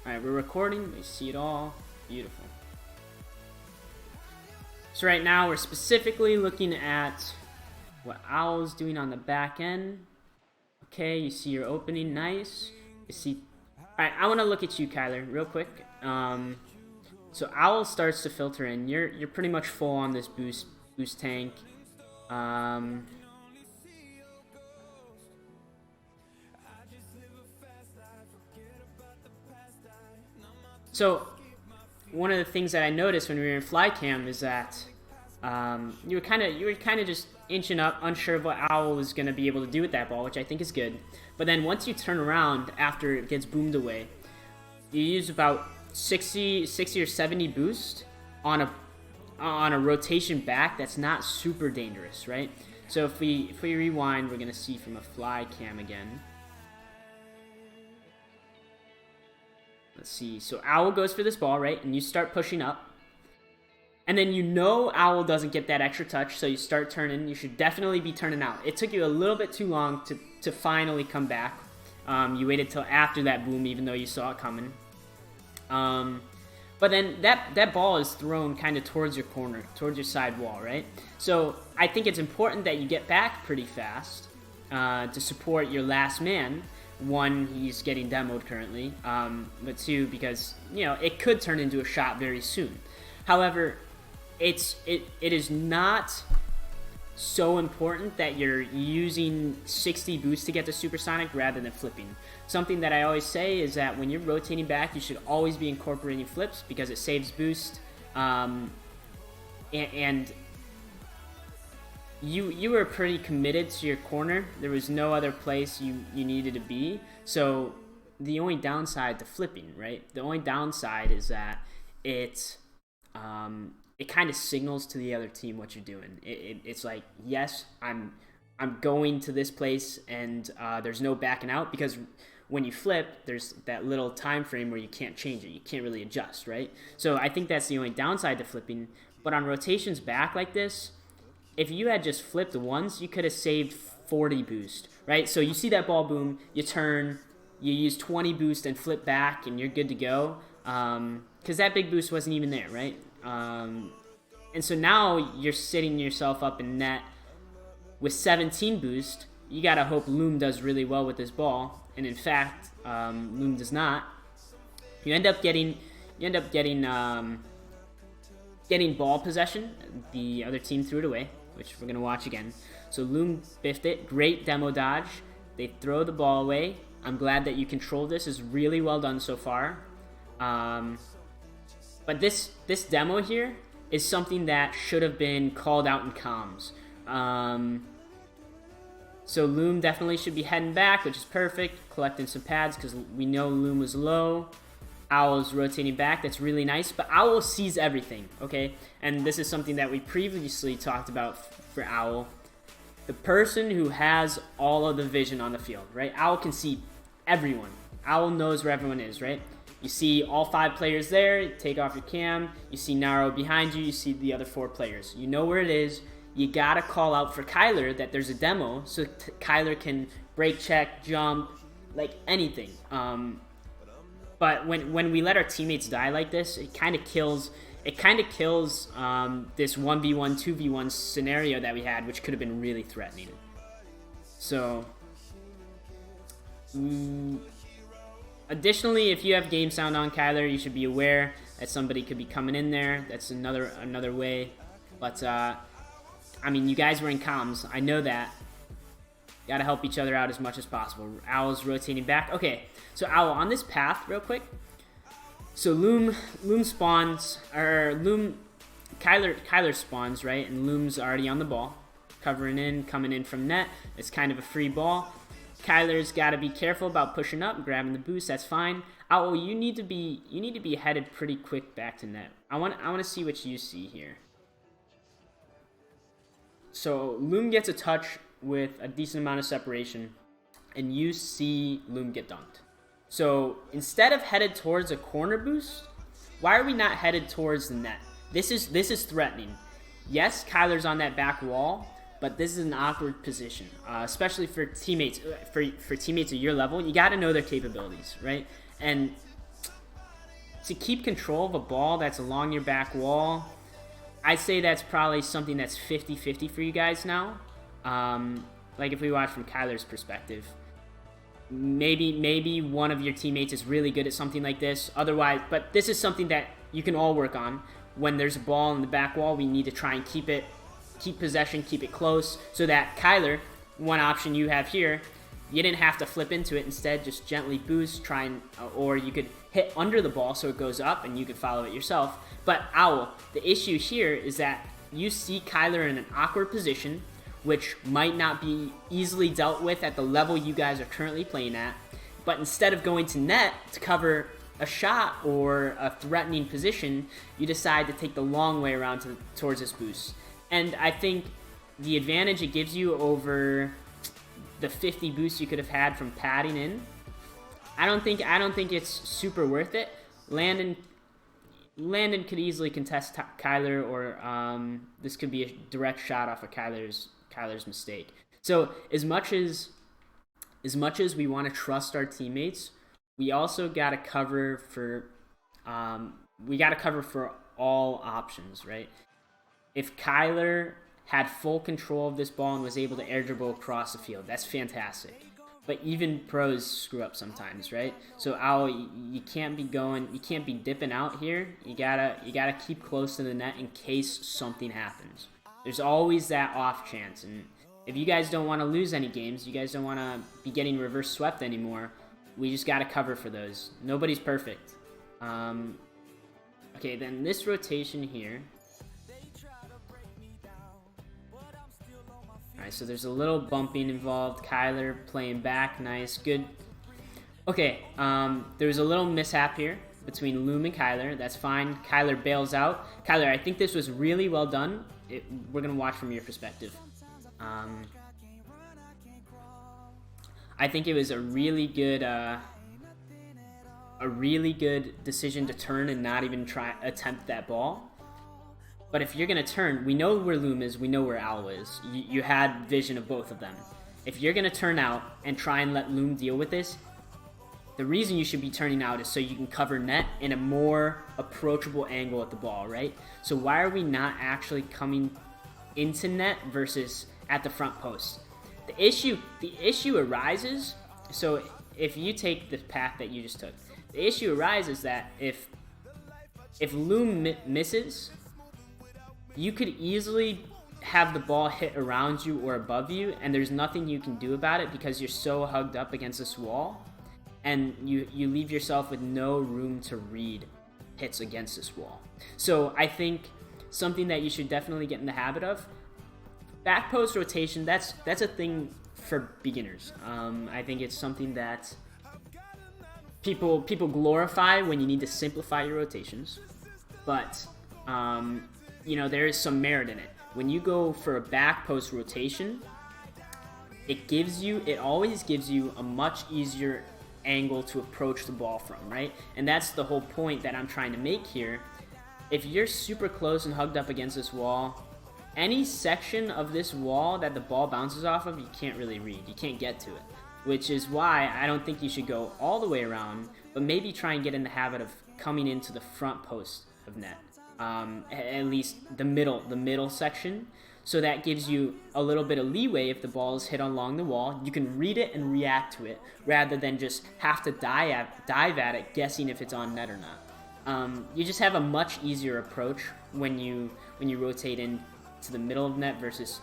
Alright, we're recording. We see it all. Beautiful. So right now we're specifically looking at what Owl's doing on the back end. Okay, you see your opening, nice. You see. Alright, I want to look at you, Kyler, real quick. So Owl starts to filter in. You're pretty much full on this boost tank. So one of the things that I noticed when we were in fly cam is that you were kind of just inching up, unsure of what Owl was going to be able to do with that ball, which I think is good. But then once you turn around after it gets boomed away, you use about 60 or 70 boost on a rotation back. That's not super dangerous, right? So if we rewind, we're going to see from a fly cam again. Let's see. So Owl goes for this ball, right? And you start pushing up. And then you know Owl doesn't get that extra touch, so you start turning. You should definitely be turning out. It took you a little bit too long to finally come back. You waited till after that boom, even though you saw it coming. But then that ball is thrown kind of towards your corner, towards your side wall, right? So I think it's important that you get back pretty fast to support your last man. One, he's getting demoed currently, but two, because it could turn into a shot very soon. However, it is not so important that you're using 60 boost to get to supersonic rather than flipping. Something that I always say is that when you're rotating back, you should always be incorporating flips because it saves boost, and you were pretty committed to your corner. There was no other place you needed to be. So the only downside to flipping, right? The only downside is that it kind of signals to the other team what you're doing. It's like, yes, I'm going to this place, and there's no backing out, because when you flip, there's that little time frame where you can't change it. You can't really adjust, right? So I think that's the only downside to flipping. But on rotations back like this, if you had just flipped once, you could have saved 40 boost, right? So you see that ball boom, you turn, you use 20 boost and flip back, and you're good to go. Because that big boost wasn't even there, right? And so now you're sitting yourself up in net with 17 boost. You gotta hope Loom does really well with this ball, and in fact, Loom does not. You end up getting ball possession. The other team threw it away, which we're gonna watch again. So Loom biffed it. Great demo dodge. They throw the ball away. I'm glad that you controlled this. Is really well done so far. But this demo here is something that should have been called out in comms. So Loom definitely should be heading back, which is perfect. Collecting some pads because we know Loom was low. Owl's rotating back. That's really nice. But Owl sees everything, okay? And this is something that we previously talked about for Owl. The person who has all of the vision on the field, right? Owl can see everyone. Owl knows where everyone is, right? You see all 5 players there. You take off your cam. You see Naro behind you. You see the other 4 players. You know where it is. You gotta call out for Kyler that there's a demo, so Kyler can brake check, jump, like anything. But when we let our teammates die like this, it kind of kills this 1v1, 2v1 scenario that we had, which could have been really threatening. So, additionally, if you have game sound on Kyler, you should be aware that somebody could be coming in there. That's another way. But I mean, you guys were in comms. I know that. Gotta help each other out as much as possible. Owl's rotating back. Okay, so Owl, on this path, real quick. So Loom spawns, or Kyler spawns, right? And Loom's already on the ball. Covering in, coming in from net. It's kind of a free ball. Kyler's gotta be careful about pushing up, grabbing the boost, that's fine. Owl, you need to be headed pretty quick back to net. I wanna see what you see here. So Loom gets a touch with a decent amount of separation, and you see Loom get dunked. So instead of headed towards a corner boost, why are we not headed towards the net? This is threatening. Yes, Kyler's on that back wall, but this is an awkward position, especially for teammates. For teammates at your level, you got to know their capabilities, right? And to keep control of a ball that's along your back wall, I'd say that's probably something that's 50-50 for you guys now. Like if we watch from Kyler's perspective, maybe one of your teammates is really good at something like this. Otherwise, but this is something that you can all work on. When there's a ball in the back wall, we need to try and keep possession, keep it close, so that Kyler, one option you have here, you didn't have to flip into it. Instead, just gently boost, or you could hit under the ball so it goes up and you could follow it yourself. But Owl, the issue here is that you see Kyler in an awkward position, which might not be easily dealt with at the level you guys are currently playing at. But instead of going to net to cover a shot or a threatening position, you decide to take the long way around towards this boost. And I think the advantage it gives you over the 50 boosts you could have had from padding in, I don't think it's super worth it. Landon could easily contest Kyler, or this could be a direct shot off of Kyler's mistake. So as much as we want to trust our teammates, we also got to cover for all options, right? If Kyler had full control of this ball and was able to air dribble across the field, that's fantastic. But even pros screw up sometimes, right? So Owl, you can't be dipping out here. You gotta keep close to the net in case something happens. There's always that off chance, and if you guys don't want to lose any games, you guys don't want to be getting reverse swept anymore, we just gotta cover for those. Nobody's perfect. Okay, then this rotation here. Alright, so there's a little bumping involved. Kyler playing back, nice, good. Okay, there was a little mishap here between Loom and Kyler. That's fine. Kyler bails out. Kyler, I think this was really well done. We're gonna watch from your perspective. I think it was a really good decision to turn and not even attempt that ball. But if you're going to turn, we know where Loom is, we know where Owl is. You had vision of both of them. If you're going to turn out and try and let Loom deal with this, the reason you should be turning out is so you can cover net in a more approachable angle at the ball, right? So why are we not actually coming into net versus at the front post? The issue arises, so if you take the path that you just took, the issue arises that if Loom misses, you could easily have the ball hit around you or above you, and there's nothing you can do about it because you're so hugged up against this wall, and you leave yourself with no room to read hits against this wall. So I think something that you should definitely get in the habit of, back post rotation, that's a thing for beginners. I think it's something that people glorify when you need to simplify your rotations, but there is some merit in it. When you go for a back post rotation, it always gives you a much easier angle to approach the ball from, right? And that's the whole point that I'm trying to make here. If you're super close and hugged up against this wall, any section of this wall that the ball bounces off of, you can't really read. You can't get to it, which is why I don't think you should go all the way around, but maybe try and get in the habit of coming into the front post of net. At least the middle section, so that gives you a little bit of leeway. If the ball is hit along the wall, you can read it and react to it rather than just have to dive at it guessing if it's on net or not. You just have a much easier approach when you rotate into the middle of net versus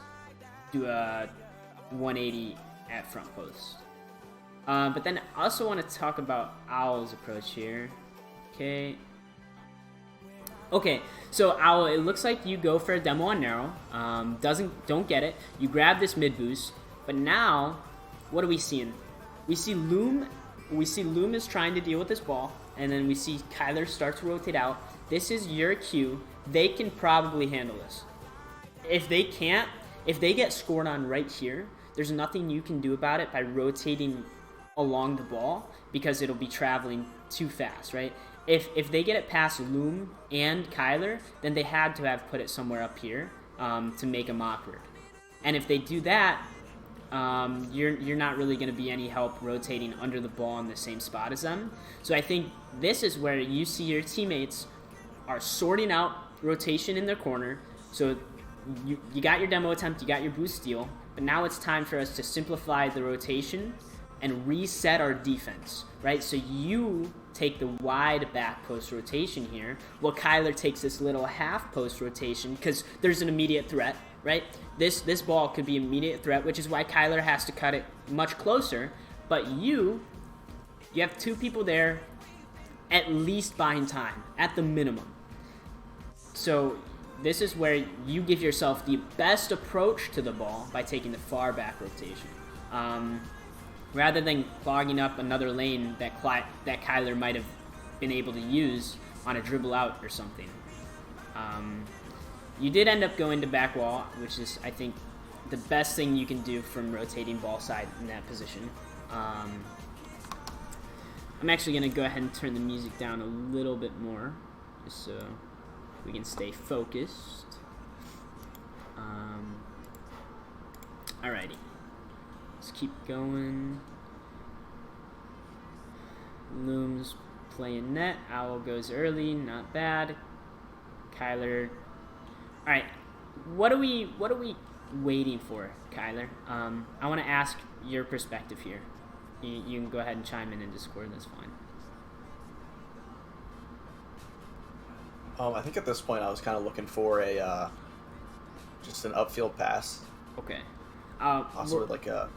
do a 180 at front post. But then I also want to talk about Owl's approach here. Okay, so Owl, it looks like you go for a demo on narrow. Don't get it. You grab this mid boost, but now, what are we seeing? We see Loom is trying to deal with this ball, and then we see Kyler start to rotate out. This is your cue. They can probably handle this. If they can't, if they get scored on right here, there's nothing you can do about it by rotating along the ball because it'll be traveling too fast, right? If they get it past Loom and Kyler, then they had to have put it somewhere up here to make them awkward. And if they do that, you're not really going to be any help rotating under the ball in the same spot as them. So I think this is where you see your teammates are sorting out rotation in their corner. So you got your demo attempt, you got your boost steal, but now it's time for us to simplify the rotation and reset our defense, right? So you take the wide back post rotation here, while Kyler takes this little half post rotation because there's an immediate threat, right? This ball could be immediate threat, which is why Kyler has to cut it much closer. But you have two people there at least buying time, at the minimum. So this is where you give yourself the best approach to the ball by taking the far back rotation. Rather than clogging up another lane that Kyler might have been able to use on a dribble out or something. You did end up going to back wall, which is, I think, the best thing you can do from rotating ball side in that position. I'm actually going to go ahead and turn the music down a little bit more, just so we can stay focused. Alrighty. Let's keep going. Loom's playing net. Owl goes early, not bad. Kyler. All right, what are we waiting for, Kyler? I want to ask your perspective here. You can go ahead and chime in Discord. That's fine. I think at this point I was kind of looking for a just an upfield pass. Okay. Also like a.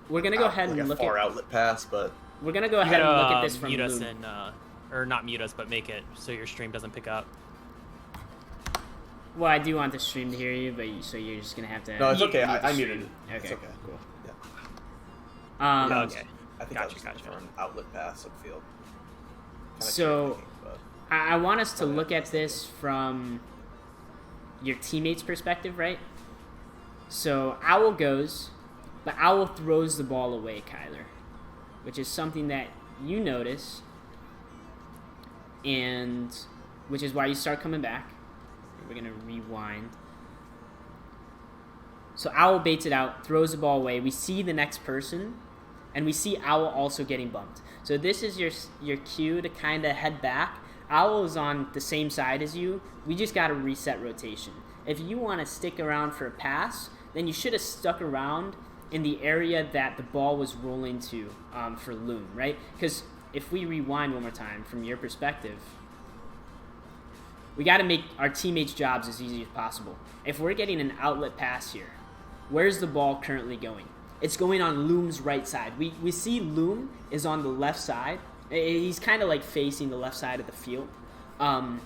We're gonna go ahead and look at far outlet pass, but we're gonna go ahead and look at this from mute us Loom. and or not mute us, but make it so your stream doesn't pick up. Well, I do want the stream to hear you, but so you're just gonna have to. No, it's okay. mute the I stream. muted it. Okay, It's okay. cool. Yeah. Okay. I think I was looking for an outlet pass upfield. So, I want us to look at this from your teammate's perspective, right? So Owl goes, but Owl throws the ball away, Kyler, which is something that you notice, and which is why you start coming back. We're going to rewind. So Owl baits it out, throws the ball away. We see the next person, and we see Owl also getting bumped. So this is your cue to kind of head back. Owl is on the same side as you. We just got to reset rotation. If you want to stick around for a pass, then you should have stuck around in the area that the ball was rolling to for Loom, right? Because if we rewind one more time from your perspective, we got to make our teammates' jobs as easy as possible. If we're getting an outlet pass here, where's the ball currently going? It's going on Loom's right side. We see Loom is on the left side. He's kind of like facing the left side of the field. And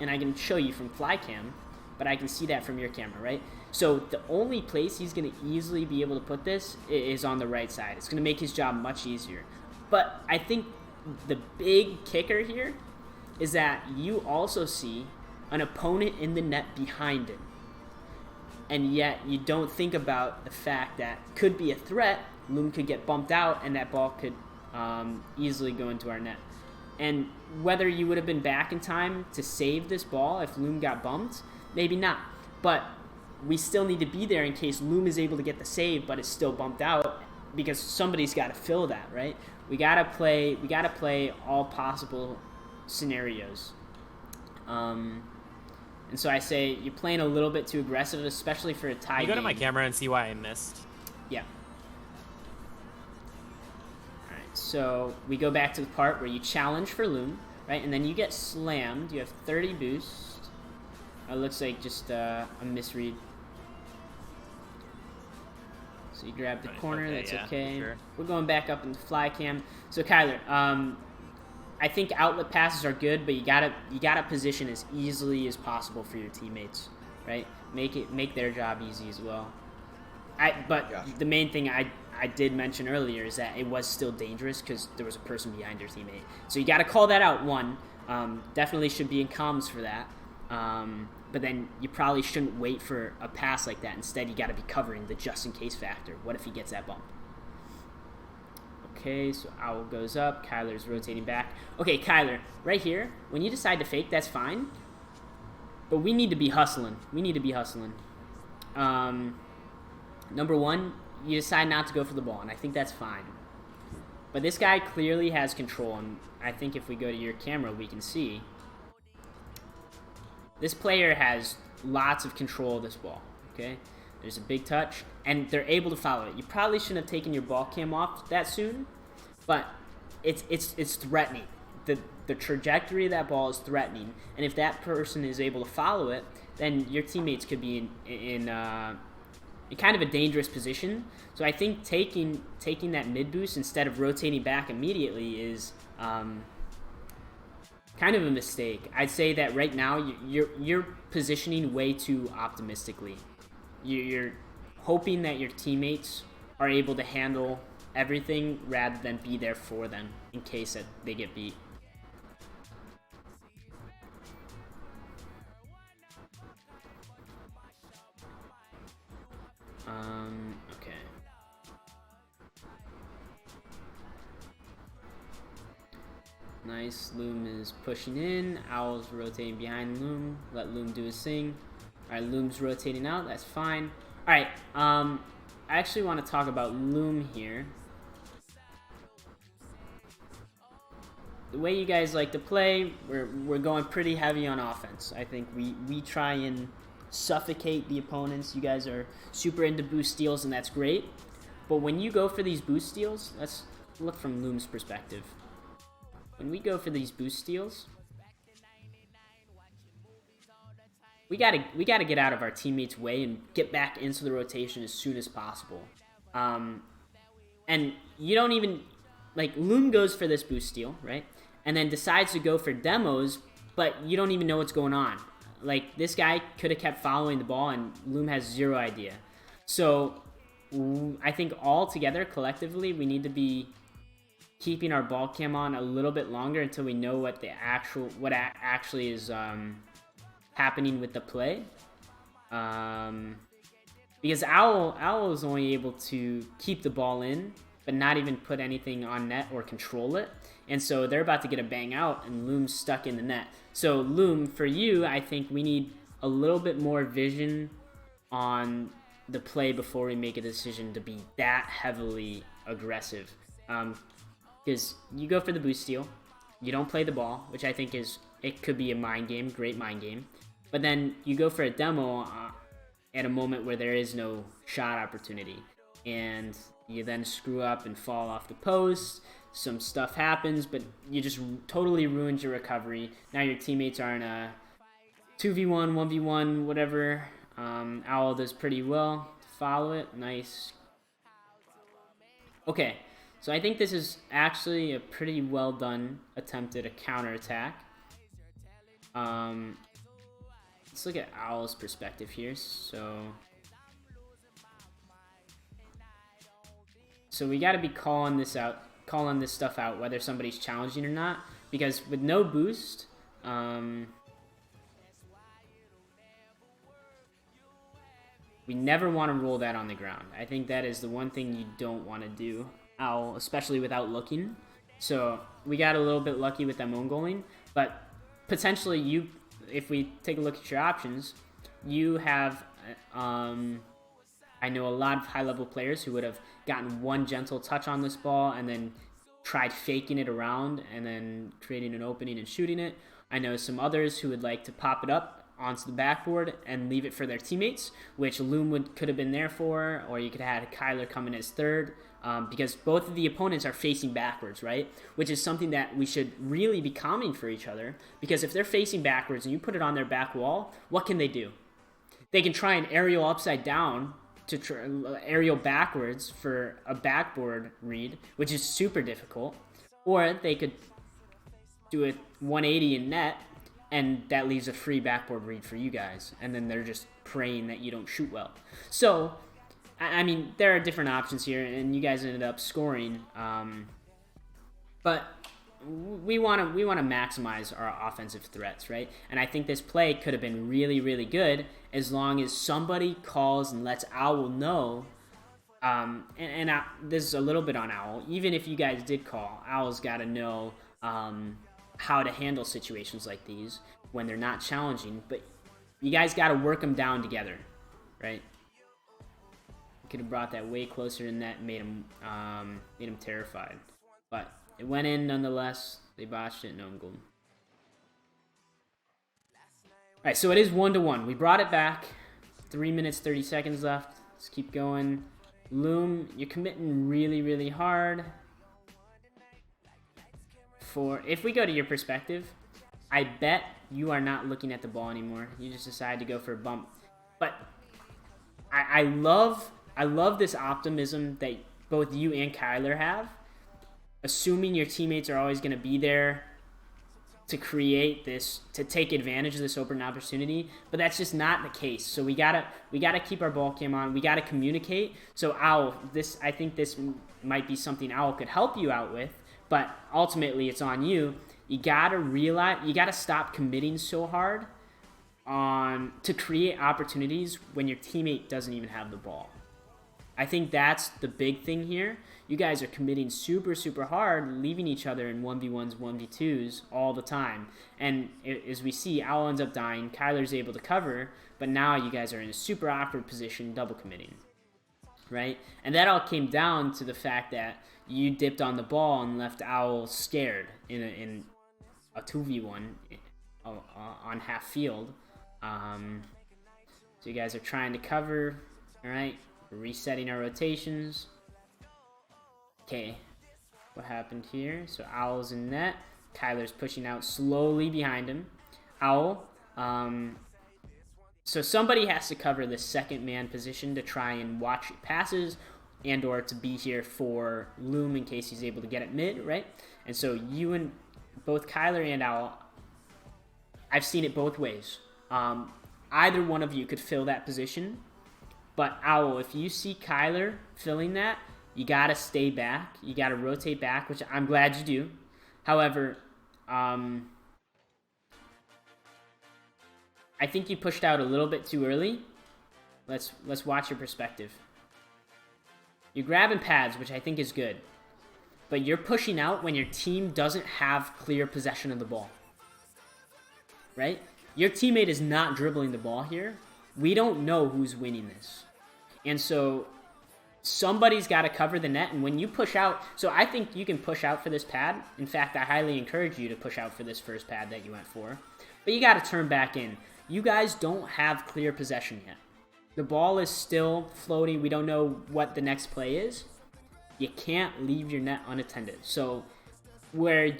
I can show you from Flycam, but I can see that from your camera, right? So the only place he's going to easily be able to put this is on the right side. It's going to make his job much easier. But I think the big kicker here is that you also see an opponent in the net behind him. And yet you don't think about the fact that could be a threat. Loom could get bumped out and that ball could easily go into our net. And whether you would have been back in time to save this ball if Loom got bumped, maybe not. But we still need to be there in case Loom is able to get the save but is still bumped out, because somebody's got to fill that, right? We gotta play all possible scenarios. And so I say you're playing a little bit too aggressive, especially for a tie game. You go to my camera and see why I missed. Yeah. All right, so we go back to the part where you challenge for Loom, right? And then you get slammed. You have 30 boost. It looks like just a misread. So you grab the corner, okay, that's yeah, okay. sure. We're going back up into fly cam. So Kyler, I think outlet passes are good, but you gotta position as easily as possible for your teammates, right? Make their job easy as well. The main thing I did mention earlier is that it was still dangerous because there was a person behind your teammate. So you got to call that out. One, definitely should be in comms for that. But then you probably shouldn't wait for a pass like that. Instead, you got to be covering the just-in-case factor. What if he gets that bump? Okay, so Owl goes up. Kyler's rotating back. Okay, Kyler, right here, when you decide to fake, that's fine. But we need to be hustling. Number one, you decide not to go for the ball, and I think that's fine. But this guy clearly has control, and I think if we go to your camera, we can see this player has lots of control of this ball, okay? There's a big touch, and they're able to follow it. You probably shouldn't have taken your ball cam off that soon, but it's threatening. The trajectory of that ball is threatening, and if that person is able to follow it, then your teammates could be in kind of a dangerous position. So I think taking that mid boost instead of rotating back immediately is kind of a mistake. I'd say that right now you're positioning way too optimistically. You're hoping that your teammates are able to handle everything rather than be there for them in case that they get beat. Okay. Nice. Loom is pushing in. Owl's rotating behind Loom. Let Loom do his thing. Alright, Loom's rotating out. That's fine. Alright, I actually want to talk about Loom here. The way you guys like to play, we're going pretty heavy on offense. I think we try and suffocate the opponents. You guys are super into boost steals, and that's great. But when you go for these boost steals, let's look from Loom's perspective. When we go for these boost steals, we gotta get out of our teammates' way and get back into the rotation as soon as possible. And you don't even, like, Loom goes for this boost steal, right? And then decides to go for demos, but you don't even know what's going on. Like, this guy could have kept following the ball, and Loom has zero idea. So I think all together, collectively, we need to be keeping our ball cam on a little bit longer until we know what actually is happening with the play. Because Owl is only able to keep the ball in, but not even put anything on net or control it. And so they're about to get a bang out, and Loom's stuck in the net. So Loom, for you, I think we need a little bit more vision on the play before we make a decision to be that heavily aggressive. Because you go for the boost steal, you don't play the ball, which I think it could be a mind game, great mind game. But then you go for a demo at a moment where there is no shot opportunity, and you then screw up and fall off the post. Some stuff happens, but you just totally ruined your recovery. Now your teammates are in a 2v1, 1v1, whatever. Owl does pretty well to follow it. Nice. Okay, so I think this is actually a pretty well done attempt at a counterattack. Let's look at Owl's perspective here. So we got to be calling this stuff out, whether somebody's challenging or not, because with no boost, we never want to roll that on the ground. I think that is the one thing you don't want to do, Owl, especially without looking. So we got a little bit lucky with them own goaling, but potentially if we take a look at your options, you have, I know a lot of high-level players who would have gotten one gentle touch on this ball and then tried faking it around and then creating an opening and shooting it. I know some others who would like to pop it up onto the backboard and leave it for their teammates, which Loom could have been there for, or you could have had Kyler come in as third, because both of the opponents are facing backwards, right? Which is something that we should really be calming for each other, because if they're facing backwards and you put it on their back wall, what can they do? They can try an aerial upside down to aerial backwards for a backboard read, which is super difficult, or they could do a 180 in net, and that leaves a free backboard read for you guys, and then they're just praying that you don't shoot well. So, I mean, there are different options here, and you guys ended up scoring, but we want to maximize our offensive threats, right? And I think this play could have been really, really good as long as somebody calls and lets Owl know. This is a little bit on Owl. Even if you guys did call, Owl's got to know how to handle situations like these when they're not challenging. But you guys got to work them down together, right? Could have brought that way closer to net, made him terrified. But it went in nonetheless. They botched it, no goal. Alright, so it is 1-1. We brought it back. 3 minutes, 30 seconds left. Let's keep going. Loom, you're committing really, really hard. If we go to your perspective, I bet you are not looking at the ball anymore. You just decide to go for a bump. But I love this optimism that both you and Kyler have, assuming your teammates are always going to be there to create this, to take advantage of this open opportunity, but that's just not the case. So we gotta keep our ball cam on. We gotta communicate. So Owl, I think this might be something Owl could help you out with, but ultimately it's on you. You gotta realize, you gotta stop committing so hard to create opportunities when your teammate doesn't even have the ball. I think that's the big thing here. You guys are committing super, super hard, leaving each other in 1v1s, 1v2s all the time. And as we see, Owl ends up dying. Kyler's able to cover, but now you guys are in a super awkward position, double committing, right? And that all came down to the fact that you dipped on the ball and left Owl scared in a 2v1 on half field. So you guys are trying to cover, all right? We're resetting our rotations. Okay, what happened here? So Owl's in net. Kyler's pushing out slowly behind him. Owl. So somebody has to cover the second man position to try and watch passes and or to be here for Loom in case he's able to get it mid, right? And so you and both Kyler and Owl, I've seen it both ways. Either one of you could fill that position, but Owl, if you see Kyler filling that, you gotta stay back. You gotta rotate back, which I'm glad you do. However, I think you pushed out a little bit too early. Let's watch your perspective. You're grabbing pads, which I think is good, but you're pushing out when your team doesn't have clear possession of the ball, right? Your teammate is not dribbling the ball here. We don't know who's winning this, and so somebody's got to cover the net. And when you push out, so I think you can push out for this pad. In fact, I highly encourage you to push out for this first pad that you went for, but you got to turn back in. You guys don't have clear possession yet. The ball is still floating. We don't know what the next play is. You can't leave your net unattended. So where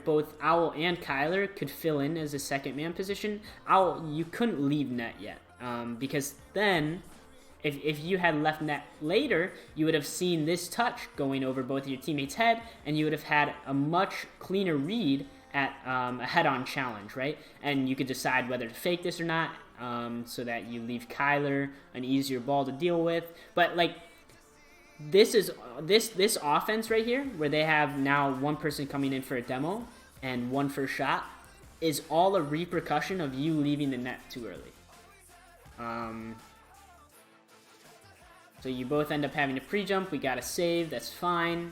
both Owl and Kyler could fill in as a second man position, Owl, you couldn't leave net yet, because then if you had left net later, you would have seen this touch going over both of your teammates' head, and you would have had a much cleaner read at a head-on challenge, right? And you could decide whether to fake this or not, so that you leave Kyler an easier ball to deal with. But like, this offense right here, where they have now one person coming in for a demo and one for a shot, is all a repercussion of you leaving the net too early. So you both end up having to pre-jump. We got a save. That's fine.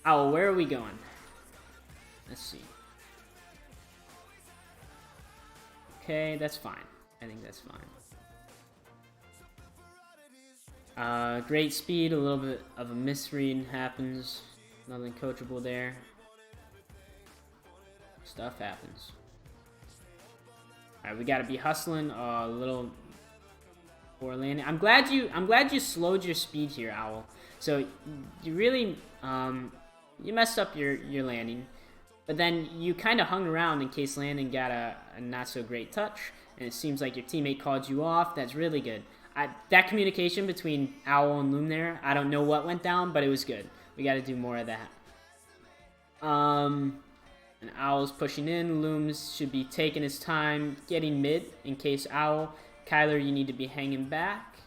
Oh, where are we going? Let's see. Okay, that's fine. I think that's fine. Great speed. A little bit of a misread happens. Nothing coachable there. Stuff happens. Alright, we gotta be hustling a little for landing. I'm glad you slowed your speed here, Owl. So you really you messed up your landing, but then you kind of hung around in case Landon got a not so great touch, and it seems like your teammate called you off. That's really good. That communication between Owl and Loom there, I don't know what went down, but it was good. We got to do more of that. And Owl's pushing in. Looms should be taking his time getting mid in case Owl. Kyler, you need to be hanging back.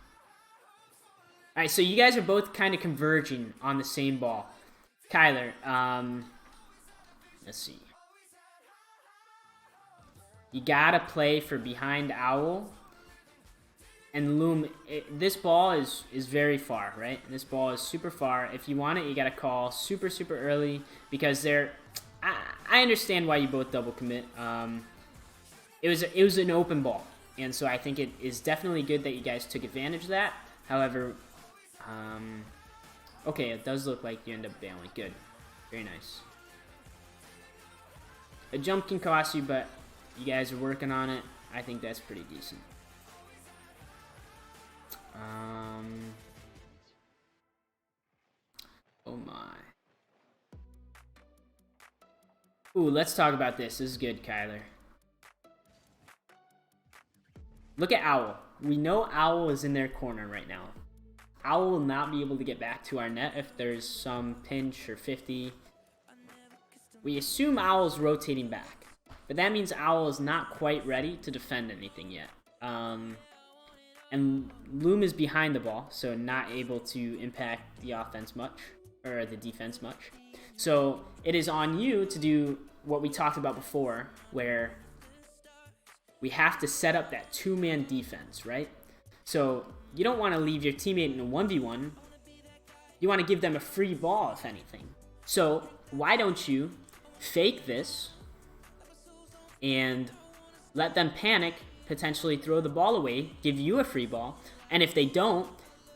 All right, so you guys are both kind of converging on the same ball. Kyler, let's see. You gotta play for behind Owl. And Loom, this ball is very far, right? This ball is super far. If you want it, you gotta call super, super early, because they're... I understand why you both double commit. It was an open ball, and so I think it is definitely good that you guys took advantage of that. However, okay, it does look like you end up bailing. Good. Very nice. A jump can cost you, but you guys are working on it. I think that's pretty decent. Oh my. Ooh, let's talk about this. This is good, Kyler. Look at Owl. We know Owl is in their corner right now. Owl will not be able to get back to our net if there's some pinch or 50. We assume Owl's rotating back, but that means Owl is not quite ready to defend anything yet. And Loom is behind the ball, so not able to impact the offense much, or the defense much. So it is on you to do what we talked about before, where we have to set up that two-man defense, right? So you don't want to leave your teammate in a 1v1. You want to give them a free ball, if anything. So why don't you fake this and let them panic, potentially throw the ball away, give you a free ball, and if they don't,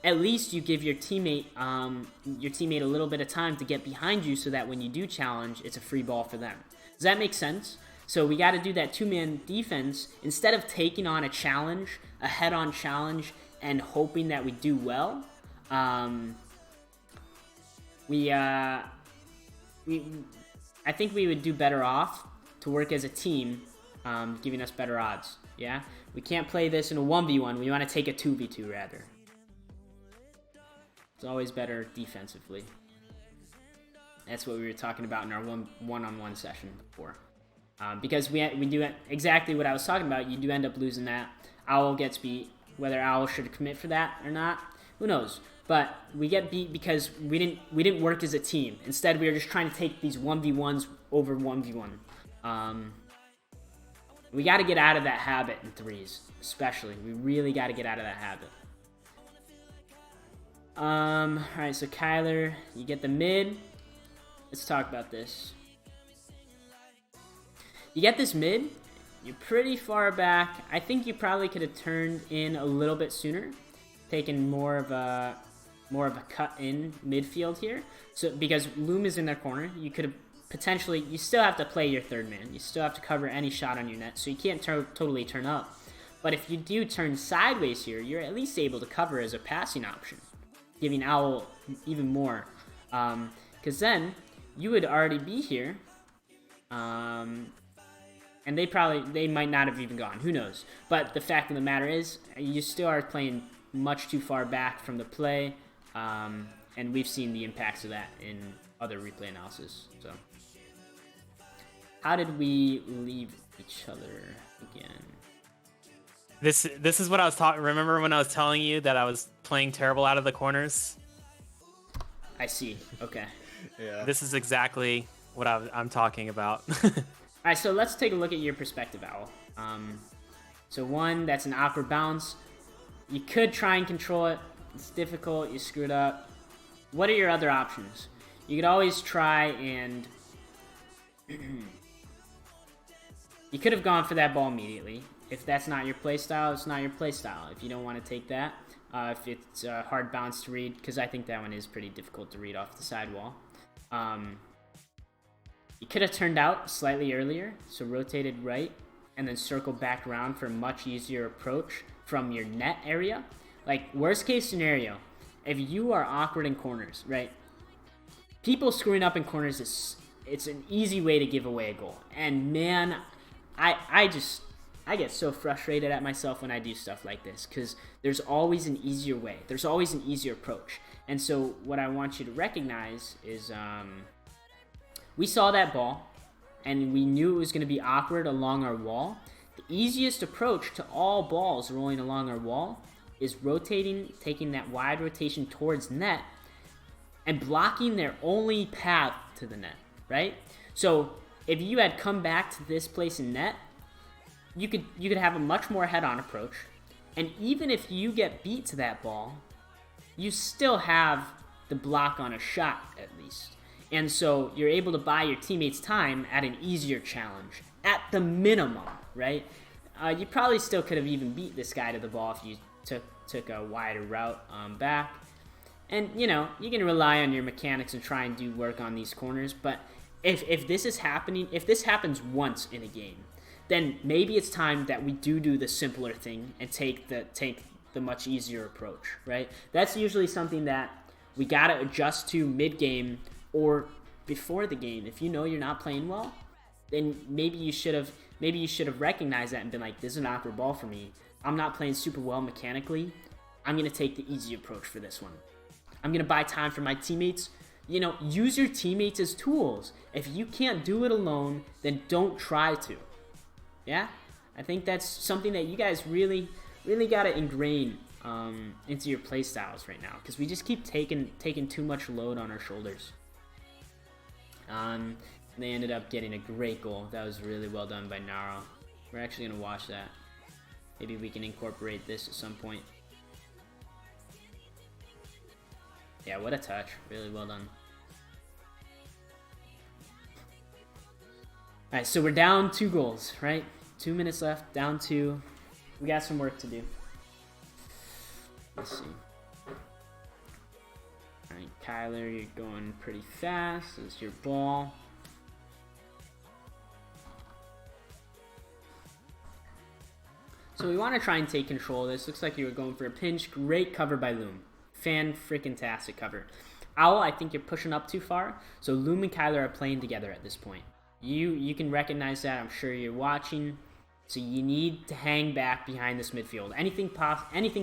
at least you give your teammate a little bit of time to get behind you so that when you do challenge, it's a free ball for them. Does that make sense? So we got to do that two-man defense instead of taking on a challenge, a head-on challenge, and hoping that we do well. I think we would do better off to work as a team, giving us better odds. Yeah, we can't play this in a 1v1. We want to take a 2v2 rather. It's always better defensively. That's what we were talking about in our one-on-one session before. Because we do exactly what I was talking about. You do end up losing that. Owl gets beat. Whether Owl should commit for that or not, who knows? But we get beat because we didn't work as a team. Instead, we were just trying to take these 1v1s over 1v1. We got to get out of that habit in threes, especially. We really got to get out of that habit. All right, so Kyler, you get the mid. Let's talk about this. You get this mid. You're pretty far back. I think you probably could have turned in a little bit sooner, taken more of a cut in midfield here. So because Loom is in their corner, you could have potentially. You still have to play your third man. You still have to cover any shot on your net, so you can't totally turn up. But if you do turn sideways here, you're at least able to cover as a passing option, giving Owl even more. Because then you would already be here. And they might not have even gone. Who knows? But the fact of the matter is, you still are playing much too far back from the play, and we've seen the impacts of that in other replay analysis. So, how did we leave each other again? This is what I was talking. Remember when I was telling you that I was playing terrible out of the corners? I see. Okay. Yeah. This is exactly what I'm talking about. All right, so let's take a look at your perspective, Owl. So one, that's an awkward bounce. You could try and control it. It's difficult. You screwed up. What are your other options? You could always try and... You could have gone for that ball immediately. If that's not your play style, it's not your play style. If you don't want to take that, if it's a hard bounce to read, because I think that one is pretty difficult to read off the sidewall. You could have turned out slightly earlier, so rotated right, and then circled back around for a much easier approach from your net area. Like, worst case scenario, if you are awkward in corners, right? People screwing up in corners it's an easy way to give away a goal. And man, I get so frustrated at myself when I do stuff like this, because there's always an easier way. There's always an easier approach. And so what I want you to recognize is, we saw that ball, and we knew it was going to be awkward along our wall. The easiest approach to all balls rolling along our wall is rotating, taking that wide rotation towards net, and blocking their only path to the net, right? So if you had come back to this place in net, you could have a much more head-on approach, and even if you get beat to that ball, you still have the block on a shot at least. And so you're able to buy your teammates time at an easier challenge, at the minimum, right? You probably still could have even beat this guy to the ball if you took a wider route back. And, you know, you can rely on your mechanics and try and do work on these corners, but if this is happening, if this happens once in a game, then maybe it's time that we do the simpler thing and take the much easier approach, right? That's usually something that we gotta adjust to mid-game or before the game. If you know you're not playing well, then maybe you should have recognized that and been like, this is an awkward ball for me. I'm not playing super well mechanically. I'm gonna take the easy approach for this one. I'm gonna buy time for my teammates. You know, use your teammates as tools. If you can't do it alone, then don't try to. Yeah, I think that's something that you guys really gotta ingrain into your play styles right now, because we just keep taking too much load on our shoulders. They ended up getting a great goal. That was really well done by Naro. We're actually gonna watch that. Maybe we can incorporate this at some point. Yeah, what a touch. Really well done. Alright, so we're down 2 goals, right? 2 minutes left, down 2. We got some work to do. Let's see. Alright, Kyler, you're going pretty fast. This is your ball. So we want to try and take control of this. Looks like you were going for a pinch. Great cover by Loom. Fan-freaking-tastic cover. Owl, I think you're pushing up too far. So Loom and Kyler are playing together at this point. You can recognize that. I'm sure you're watching. So you need to hang back behind this midfield. Anything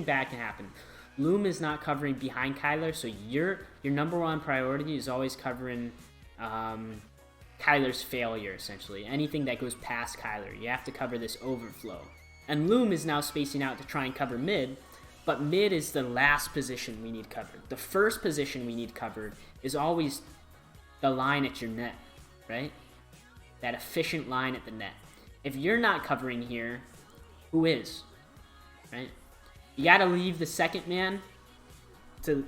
bad can happen. Loom is not covering behind Kyler, so your number one priority is always covering Kyler's failure, essentially. Anything that goes past Kyler, you have to cover this overflow. And Loom is now spacing out to try and cover mid, but mid is the last position we need covered. The first position we need covered is always the line at your net, right? That efficient line at the net. If you're not covering here, who is? Right? You gotta leave the second man to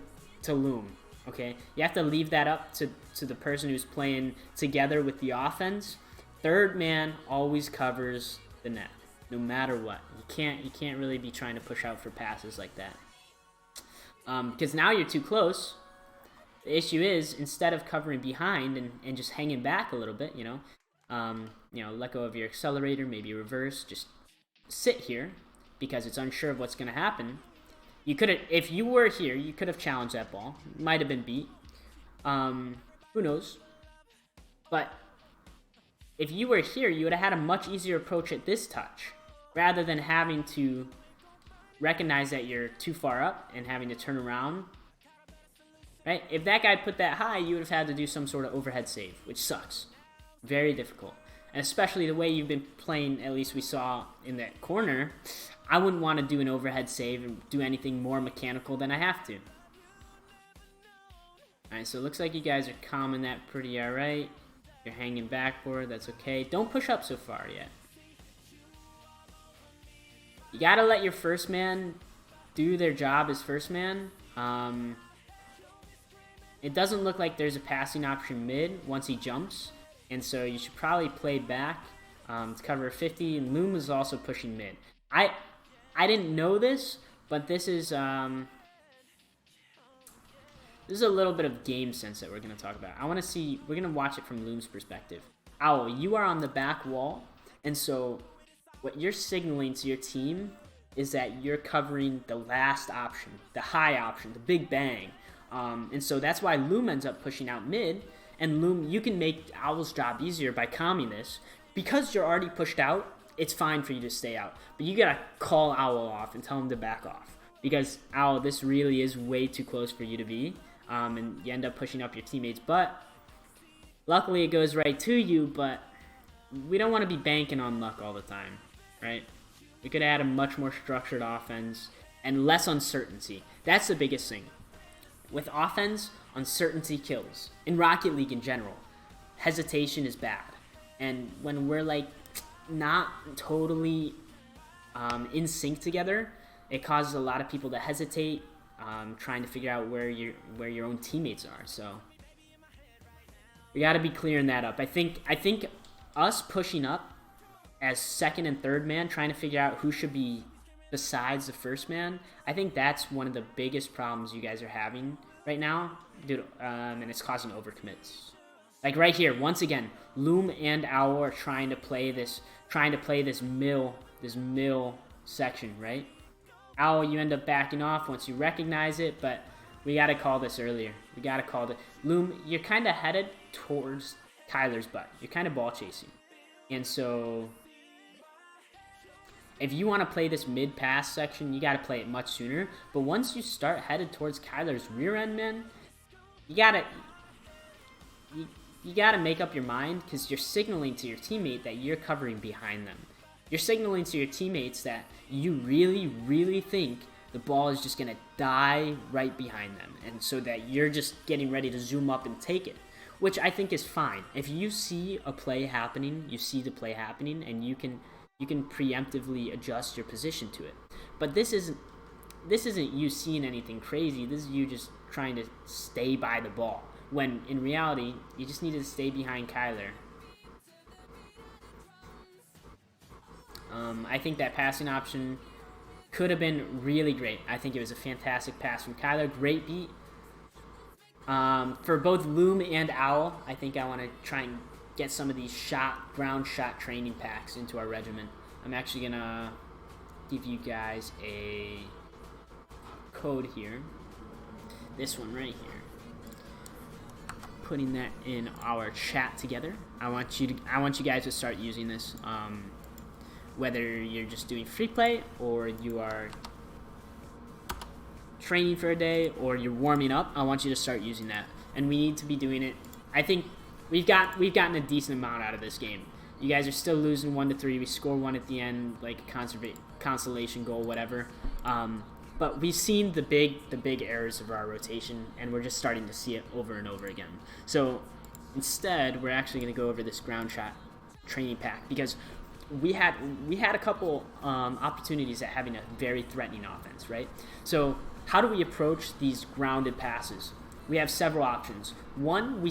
Loom, okay? You have to leave that up to the person who's playing together with the offense. Third man always covers the net, no matter what. You can't really be trying to push out for passes like that. Because now you're too close. The issue is, instead of covering behind and just hanging back a little bit, you know, let go of your accelerator, maybe reverse, just sit here because it's unsure of what's going to happen. You could have, if you were here, you could have challenged that ball. Might have been beat. Who knows? But if you were here, you would have had a much easier approach at this touch, rather than having to recognize that you're too far up and having to turn around. Right? If that guy put that high, you would have had to do some sort of overhead save, which sucks. Very difficult. And especially the way you've been playing, at least we saw in that corner, I wouldn't want to do an overhead save and do anything more mechanical than I have to. Alright, so it looks like you guys are calming that pretty alright. You're hanging backboard, that's okay. Don't push up so far yet. You gotta let your first man do their job as first man. It doesn't look like there's a passing option mid once he jumps. And so you should probably play back to cover a 50. And Loom is also pushing mid. I didn't know this, but this is a little bit of game sense that we're going to talk about. We're going to watch it from Loom's perspective. Owl, you are on the back wall. And so what you're signaling to your team is that you're covering the last option, the high option, the big bang. And so that's why Loom ends up pushing out mid. And Loom, you can make Owl's job easier by calming this. Because you're already pushed out, it's fine for you to stay out. But you gotta call Owl off and tell him to back off. Because, Owl, this really is way too close for you to be. And you end up pushing up your teammates. But, luckily it goes right to you, but we don't want to be banking on luck all the time, right? We could add a much more structured offense and less uncertainty. That's the biggest thing. With offense, uncertainty kills. In Rocket League in general, hesitation is bad. And when we're like not totally in sync together, it causes a lot of people to hesitate, trying to figure out where your own teammates are. So we got to be clearing that up. I think us pushing up as second and third man, trying to figure out who should be besides the first man, I think that's one of the biggest problems you guys are having right now, dude, and it's causing overcommits. Like right here, once again, Loom and Owl are trying to play this mill section, right? Owl, you end up backing off once you recognize it, but we gotta call this earlier. We gotta call it. Loom, you're kind of headed towards Kyler's butt. You're kind of ball chasing, and so if you want to play this mid pass section, you gotta play it much sooner. But once you start headed towards Kyler's rear end, man, you gotta make up your mind, because you're signaling to your teammate that you're covering behind them. You're signaling to your teammates that you really, really think the ball is just going to die right behind them, and so that you're just getting ready to zoom up and take it, which I think is fine. If you see a play happening, you see the play happening, and you can preemptively adjust your position to it. But this isn't you seeing anything crazy. This is you just trying to stay by the ball, when in reality, you just need to stay behind Kyler. I think that passing option could have been really great. I think it was a fantastic pass from Kyler. Great beat. For both Loom and Owl, I think I want to try and get some of these ground shot training packs into our regiment. I'm actually going to give you guys a code here. This one right here. Putting that in our chat together. I want you guys to start using this. Whether you're just doing free play, or you are training for a day, or you're warming up, I want you to start using that. And we need to be doing it. I think we've gotten a decent amount out of this game. You guys are still losing 1-3. We score one at the end, like a consolation goal, whatever. But we've seen the big errors of our rotation, and we're just starting to see it over and over again. So instead, we're actually going to go over this ground shot training pack, because we had a couple opportunities at having a very threatening offense, right? So how do we approach these grounded passes? We have several options. One we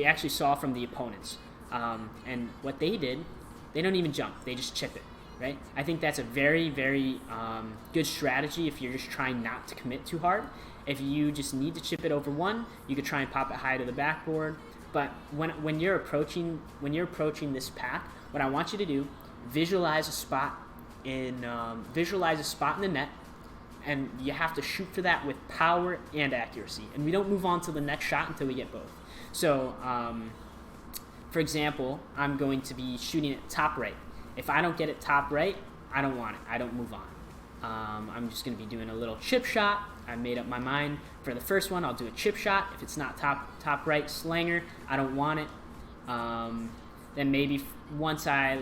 actually saw from the opponents, and what they did, they don't even jump; they just chip it, right? I think that's a very, very good strategy if you're just trying not to commit too hard. If you just need to chip it over one, you could try and pop it high to the backboard. But when you're approaching this pack, what I want you to do, visualize a spot in the net, and you have to shoot for that with power and accuracy. And we don't move on to the next shot until we get both. So, for example, I'm going to be shooting it top right. If I don't get it top right, I don't want it. I don't move on. I'm just going to be doing a little chip shot. I made up my mind. For the first one, I'll do a chip shot. If it's not top right, slanger. I don't want it. Then maybe once I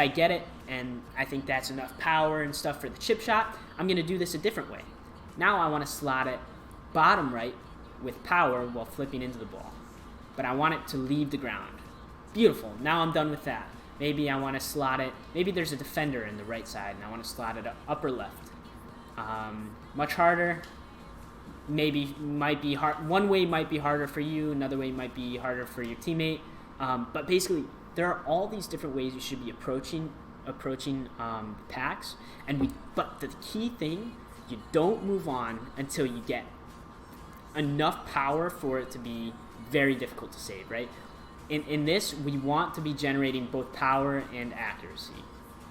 get it, and I think that's enough power and stuff for the chip shot, I'm going to do this a different way. Now I want to slot it bottom right with power while flipping into the ball. But I want it to leave the ground. Beautiful. Now I'm done with that. Maybe I want to slot it. Maybe there's a defender in the right side, and I want to slot it up or left. Much harder. Might be hard. One way might be harder for you. Another way might be harder for your teammate. But basically, there are all these different ways you should be approaching packs. But the key thing, you don't move on until you get enough power for it to be very difficult to save, right? In this, we want to be generating both power and accuracy.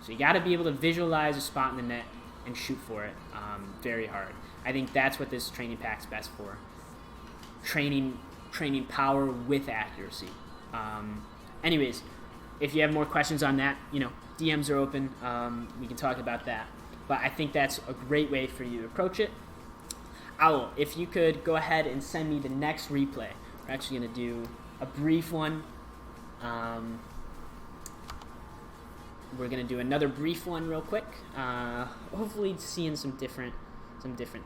So you got to be able to visualize a spot in the net and shoot for it very hard. I think that's what this training pack's best for. Training power with accuracy. Anyways, if you have more questions on that, DMs are open. We can talk about that. But I think that's a great way for you to approach it. Owl, if you could go ahead and send me the next replay. We're actually going to do a brief one. We're going to do another brief one real quick. Hopefully seeing some different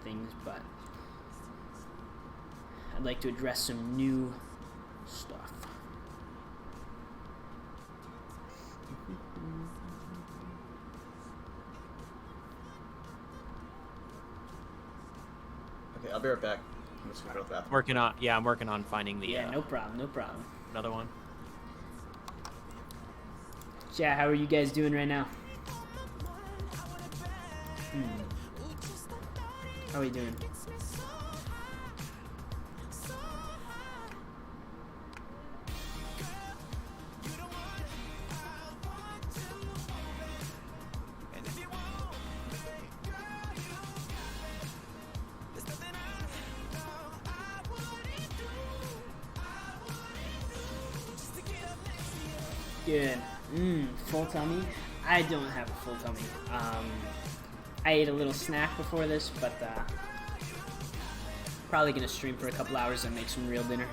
things, but I'd like to address some new stuff. Okay, I'll be right back. I'm just gonna go to the bathroom. I'm working on finding the. Yeah, no problem. Another one. Yeah, how are you guys doing right now? How are we doing? good? Full tummy? I don't have a full tummy. I ate a little snack before this, but probably gonna stream for a couple hours and make some real dinner.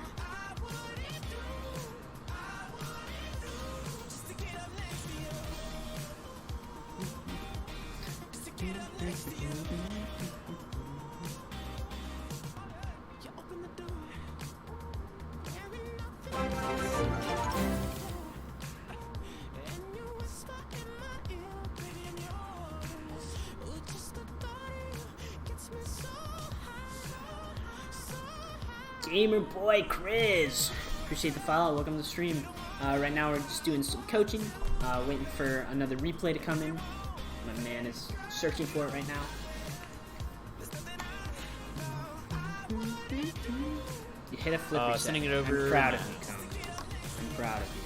Gamer boy Chris, appreciate the follow. Welcome to the stream. Right now we're just doing some coaching, waiting for another replay to come in. My man is searching for it right now. You hit a flip reset. Sending it over. I'm proud of you, Cone. I'm proud of you.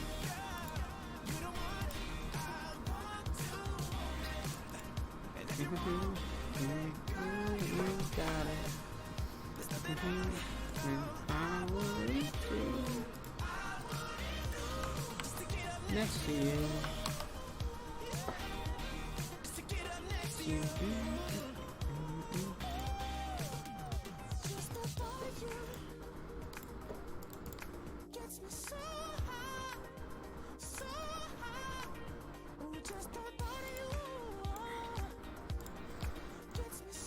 Next to you.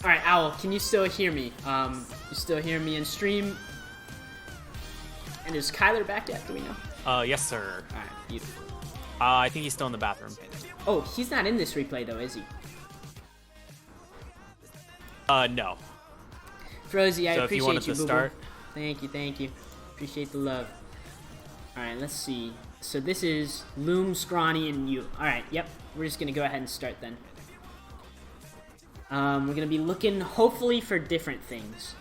Alright, Owl, can you still hear me? You still hear me in stream? And is Kyler back yet? Do we know? Yes, sir. Alright, beautiful. I think he's still in the bathroom. Oh, he's not in this replay though, is he? No. Frozy, I So if you appreciate wanted you, to boo-boo. start. Thank you. Appreciate the love. Alright, let's see. So this is Loom, Scrawny, and you. Alright, yep. We're just gonna go ahead and start then. We're gonna be looking, hopefully, for different things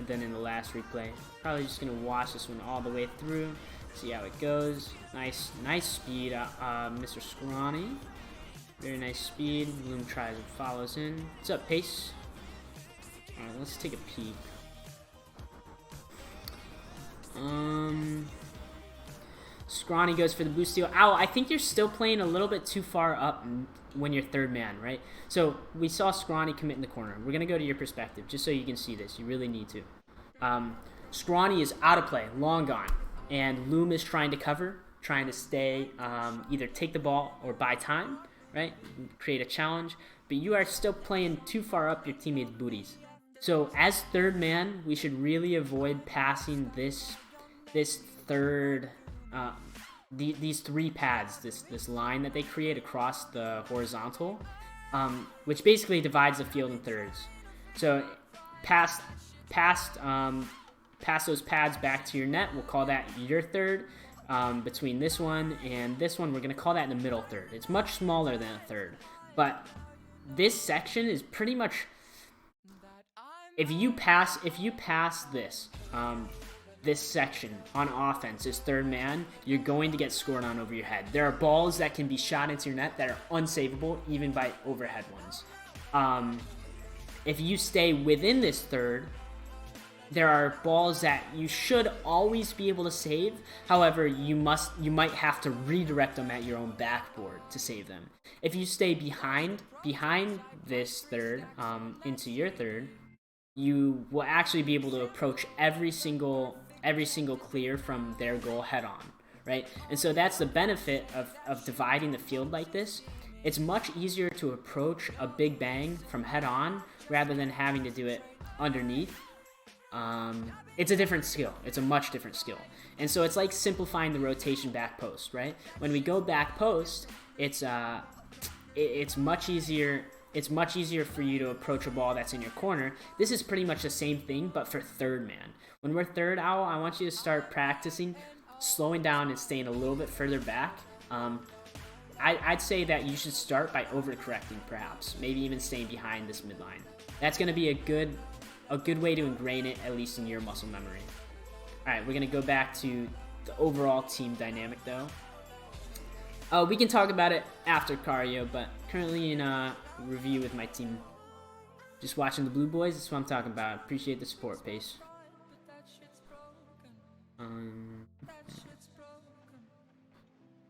than in the last replay. Probably just gonna watch this one all the way through, see how it goes. Nice speed, Mr. Scrawny. Very nice speed. Loom tries and follows in. What's up, Pace? Alright, let's take a peek. Scrawny goes for the boost steal. Ow, I think you're still playing a little bit too far up when you're third man, right? So we saw Scrawny commit in the corner. We're gonna go to your perspective just so you can see this. You really need to. Scrawny is out of play, long gone, and Loom is trying to cover, trying to stay, either take the ball or buy time, right? Create a challenge, but you are still playing too far up your teammates' booties. So as third man, we should really avoid passing this third. These three pads, this line that they create across the horizontal, which basically divides the field in thirds. So pass those pads back to your net. We'll call that your third. Between this one and this one, we're gonna call that in the middle third. It's much smaller than a third, but this section is pretty much. If you pass this. This section on offense is third man, you're going to get scored on over your head. There are balls that can be shot into your net that are unsavable even by overhead ones. If you stay within this third, there are balls that you should always be able to save. However, you might have to redirect them at your own backboard to save them. If you stay behind this third, into your third, you will actually be able to approach every single clear from their goal head on, right? And so that's the benefit of dividing the field like this. It's much easier to approach a big bang from head on rather than having to do it underneath. It's a different skill. It's a much different skill. And so it's like simplifying the rotation back post, right? When we go back post, it's much easier. It's much easier for you to approach a ball that's in your corner. This is pretty much the same thing, but for third man. When we're third, Owl, I want you to start practicing slowing down and staying a little bit further back. I'd say that you should start by overcorrecting, perhaps. Maybe even staying behind this midline. That's going to be a good way to ingrain it, at least in your muscle memory. All right, we're going to go back to the overall team dynamic, though. We can talk about it after Cario, but currently in review with my team. Just watching the Blue Boys, that's what I'm talking about. Appreciate the support, Pace.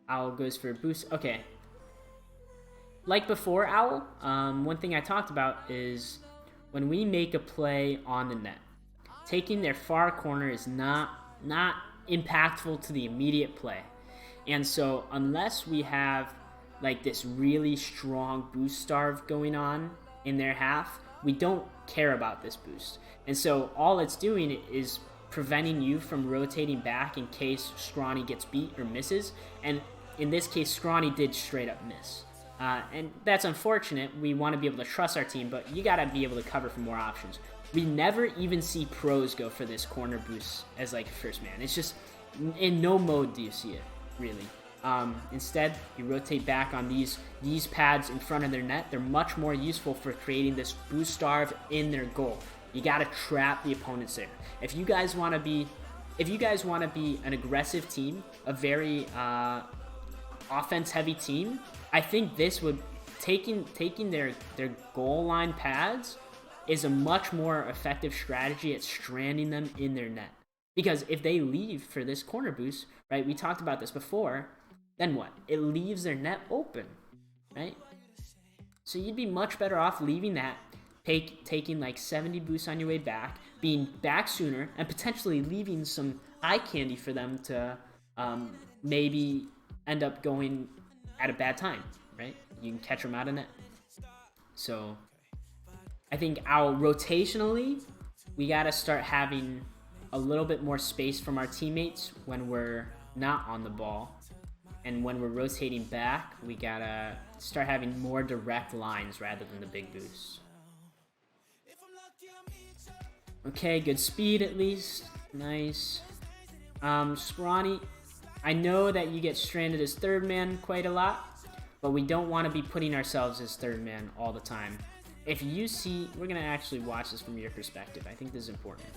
Owl goes for a boost. Okay. Like before, Owl, one thing I talked about is when we make a play on the net, taking their far corner is not impactful to the immediate play. And so unless we have like this really strong boost starve going on in their half, we don't care about this boost. And so all it's doing is preventing you from rotating back in case Scrawny gets beat or misses. And in this case, Scrawny did straight up miss. And that's unfortunate. We want to be able to trust our team, but you got to be able to cover for more options. We never even see pros go for this corner boost as like first man. It's just in no mode do you see it, really. Instead, you rotate back on these pads in front of their net. They're much more useful for creating this boost starve in their goal. You got to trap the opponents there. If you guys want to be an aggressive team, a very offense heavy team, I think this would taking their goal line pads is a much more effective strategy at stranding them in their net. Because if they leave for this corner boost, right, we talked about this before, then what? It leaves their net open, right? So you'd be much better off leaving that, taking like 70 boosts on your way back, being back sooner, and potentially leaving some eye candy for them to maybe end up going at a bad time, right? You can catch them out of net. So I think rotationally, we got to start having a little bit more space from our teammates when we're not on the ball. And when we're rotating back, we gotta start having more direct lines rather than the big boosts. Okay, good speed at least. Nice. Scrawny, I know that you get stranded as third man quite a lot, but we don't want to be putting ourselves as third man all the time. If you see, we're gonna actually watch this from your perspective. I think this is important.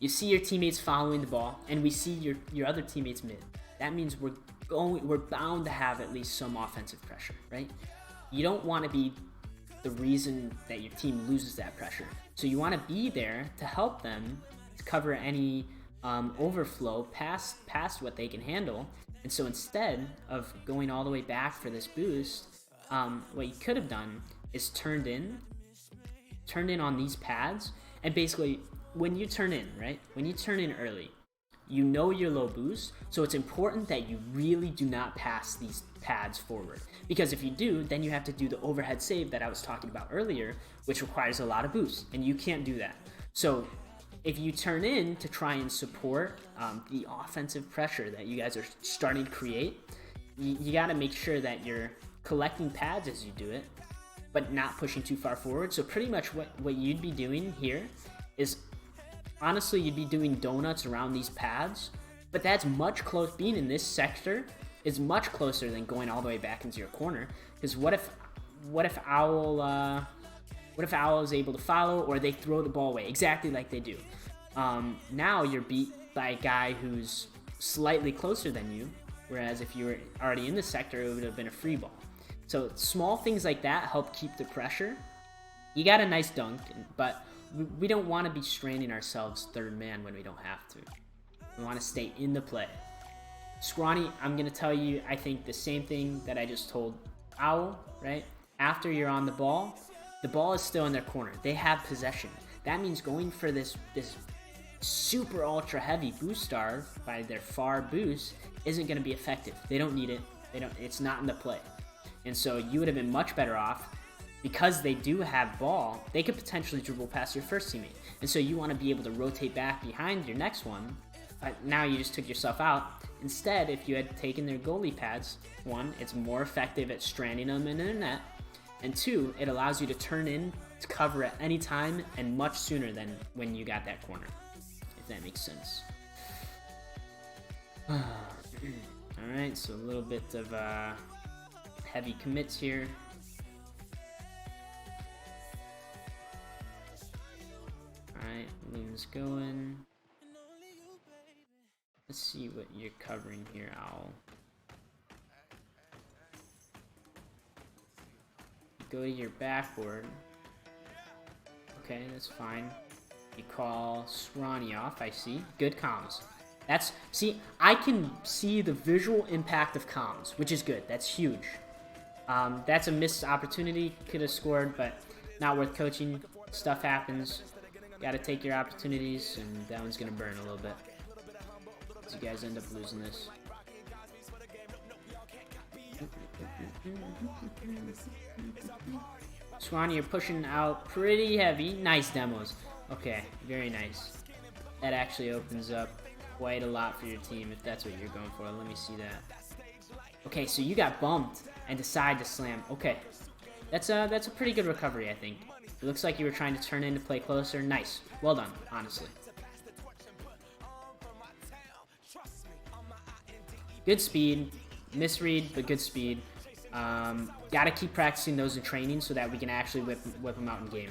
You see your teammates following the ball, and we see your other teammates mid. That means we're bound to have at least some offensive pressure, right? You don't want to be the reason that your team loses that pressure. So you want to be there to help them to cover any overflow past what they can handle. And so instead of going all the way back for this boost, what you could have done is turned in on these pads, and basically when you turn in, right? When you turn in early, you know your low boost, so it's important that you really do not pass these pads forward. Because if you do, then you have to do the overhead save that I was talking about earlier, which requires a lot of boost, and you can't do that. So if you turn in to try and support the offensive pressure that you guys are starting to create, you got to make sure that you're collecting pads as you do it, but not pushing too far forward. So pretty much what you'd be doing here is, honestly, you'd be doing donuts around these pads, but that's much close. Being in this sector is much closer than going all the way back into your corner. Because what if Owl is able to follow, or they throw the ball away exactly like they do? Now you're beat by a guy who's slightly closer than you, whereas if you were already in the sector, it would have been a free ball. So small things like that help keep the pressure. You got a nice dunk, but we don't want to be straining ourselves third man when we don't have to. We want to stay in the play. Scrawny, I'm going to tell you, I think the same thing that I just told Owl, right? After you're on the ball is still in their corner. They have possession. That means going for this super ultra heavy boost starve by their far boost isn't going to be effective. They don't need it. It's not in the play. And so you would have been much better off, because they do have ball, they could potentially dribble past your first teammate. And so you want to be able to rotate back behind your next one. Now you just took yourself out. Instead, if you had taken their goalie pads, one, it's more effective at stranding them in their net. And two, it allows you to turn in to cover at any time and much sooner than when you got that corner, if that makes sense. Alright, so a little bit of heavy commits here. Alright, Loon's going. Let's see what you're covering here, Owl. Go to your backboard. Okay, that's fine. You call Scrawny off, I see. Good comms. See, I can see the visual impact of comms, which is good. That's huge. That's a missed opportunity. Could have scored, but not worth coaching. Stuff happens. Got to take your opportunities, and that one's going to burn a little bit. So you guys end up losing this. Swanee, you're pushing out pretty heavy. Nice demos. Okay, very nice. That actually opens up quite a lot for your team if that's what you're going for. Let me see that. Okay, so you got bumped and decide to slam. Okay, that's a pretty good recovery, I think. It looks like you were trying to turn in to play closer. Nice. Well done, honestly. Good speed. Misread, but good speed. Gotta keep practicing those in training so that we can actually whip them out in game.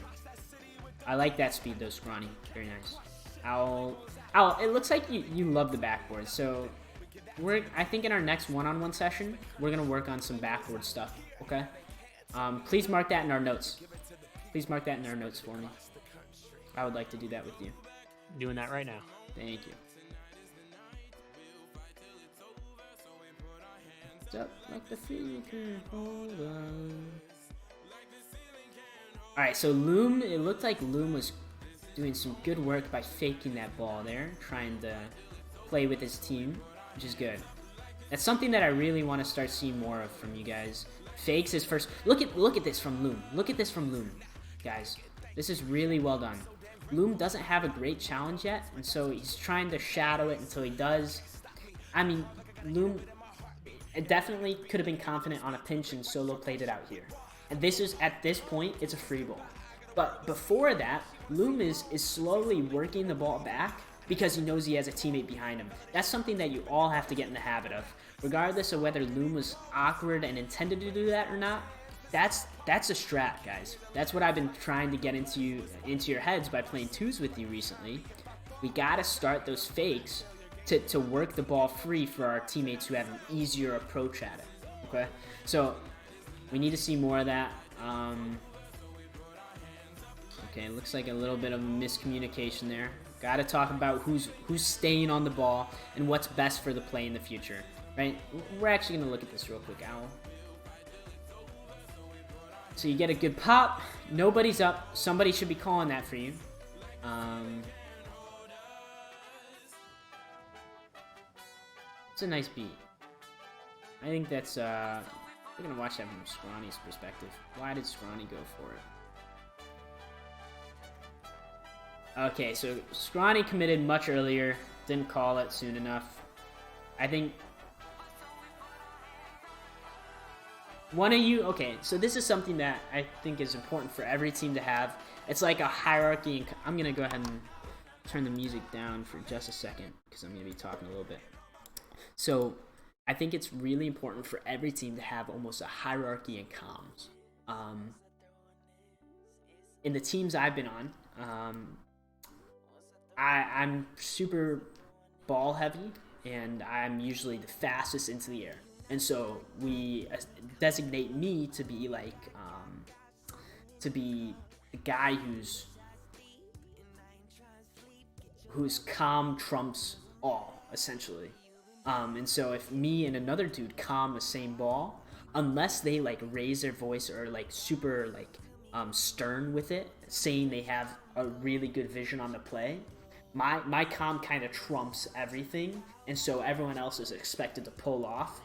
I like that speed though, Scrawny. Very nice. Owl, it looks like you love the backboard, so I think in our next one-on-one session, we're gonna work on some backboard stuff, okay? Please mark that in our notes. Please mark that in our notes for me. I would like to do that with you. Doing that right now. Thank you. It's up like the feet can hold on. Alright, so Loom, it looked like Loom was doing some good work by faking that ball there, trying to play with his team, which is good. That's something that I really want to start seeing more of from you guys. Fakes his first. Look at this from Loom. Look at this from Loom, guys. This is really well done. Loom doesn't have a great challenge yet, and so he's trying to shadow it until he does. I mean, Loom definitely could have been confident on a pinch and solo played it out here. And this is, at this point, it's a free ball. But before that, Loom is slowly working the ball back because he knows he has a teammate behind him. That's something that you all have to get in the habit of. Regardless of whether Loom was awkward and intended to do that or not, that's a strat, guys. That's what I've been trying to get into your heads by playing twos with you recently. We gotta start those fakes to work the ball free for our teammates who have an easier approach at it, okay? So, we need to see more of that. Okay, looks like a little bit of miscommunication there. Gotta talk about who's staying on the ball and what's best for the play in the future, right? We're actually gonna look at this real quick, Owl. So you get a good pop, nobody's up, somebody should be calling that for you. It's a nice beat. I think that's, we're gonna watch that from Scrawny's perspective. Why did Scrawny go for it? Okay, so Scrawny committed much earlier, didn't call it soon enough. I think one of you, okay, so this is something that I think is important for every team to have. It's like a hierarchy, and I'm gonna go ahead and turn the music down for just a second, because I'm gonna be talking a little bit. So, I think it's really important for every team to have almost a hierarchy in comms. In the teams I've been on, I'm super ball heavy, and I'm usually the fastest into the air. And so we designate me to be like, to be the guy whose calm trumps all, essentially. And so if me and another dude calm the same ball, unless they like raise their voice or like super like stern with it, saying they have a really good vision on the play, my calm kind of trumps everything, and so everyone else is expected to pull off